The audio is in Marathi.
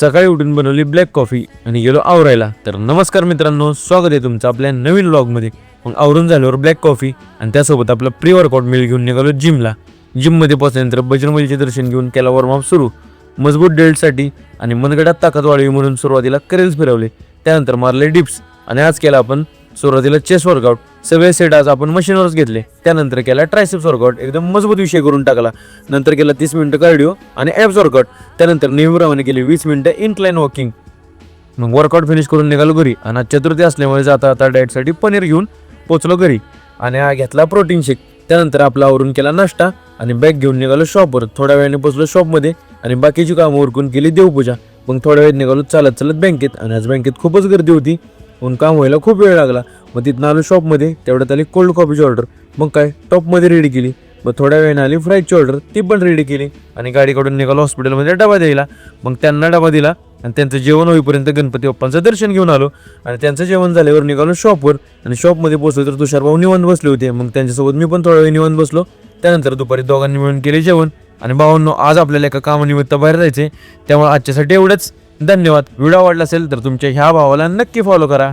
सकाळी उठून बनवली ब्लॅक कॉफी आणि गेलो आवरायला. तर नमस्कार मित्रांनो, स्वागत आहे तुमचं आपल्या नवीन व्लॉगमध्ये. मग आवरून झाल्यावर ब्लॅक कॉफी आणि त्यासोबत आपलं प्री वर्कआउट मिल घेऊन निघालो जिमला. जिममध्ये पोहोचल्यानंतर बजरंगबलीचे दर्शन घेऊन केला वॉर्मअप सुरू मजबूत डेल्टसाठी आणि मनगटात ताकद वाढवी म्हणून सुरुवातीला करेल्स फिरवले, त्यानंतर मारले डिप्स आणि आज केला आपण सुरुवातीला चेस्ट वर्कआउट. सगळे सेट आज आपण मशीनवरच घेतले. त्यानंतर केला ट्रायसेप्स वर्कआउट, एकदम मजबूत विषय करून टाकला. नंतर केला 30 मिनिटं कार्डिओ आणि ॲब्स वर्कआउट. त्यानंतर नेहमीप्रमाणे केली 20 मिनिटं इनक्लाइन वॉकिंग. मग वर्कआउट फिनिश करून निघालो घरी आणि आज चतुर्थी असल्यामुळे आता डाएटसाठी पनीर घेऊन पोचलो घरी आणि हा घेतला प्रोटीन शेक. त्यानंतर आपला आवरून केला नाश्ता आणि बॅग घेऊन निघालो शॉपवर. थोड्या वेळाने पोचलो शॉपमध्ये आणि बाकीची कामं उरकून केली देवपूजा. मग थोड्या वेळ निघालो चालत बँकेत आणि आज बँकेत खूपच गर्दी होती म्हणून काम व्हायला खूप वेळ लागला. मग तिथनं आलो शॉपमध्ये, तेवढ्यात आली कोल्ड कॉफीची ऑर्डर. मग काय टॉपमध्ये रेडी केली. मग थोड्या वेळाने आली फ्राईजची ऑर्डर, ती पण रेडी केली आणि गाडीकडून निघालो हॉस्पिटलमध्ये डबा द्यायला. मग त्यांना डबा दिला आणि त्यांचं जेवण होईपर्यंत गणपती बाप्पांचं दर्शन घेऊन आलो आणि त्यांचं जेवण झाल्यावर निघालो शॉपवर. आणि शॉपमध्ये पोहोचलो तर तुषार भाऊ निवांत बसले होते. मग त्यांच्यासोबत मी पण थोडा वेळ निवांत बसलो. त्यानंतर दुपारी दोघांनी मिळून केले जेवण. आणि भावांनो, आज आपल्याला एका कामानिमित्त बाहेर जायचे, त्यामुळे आजच्यासाठी एवढंच. धन्यवाद. व्हिडिओ आवडला असेल तर तुमच्या ह्या भावाला नक्की फॉलो करा.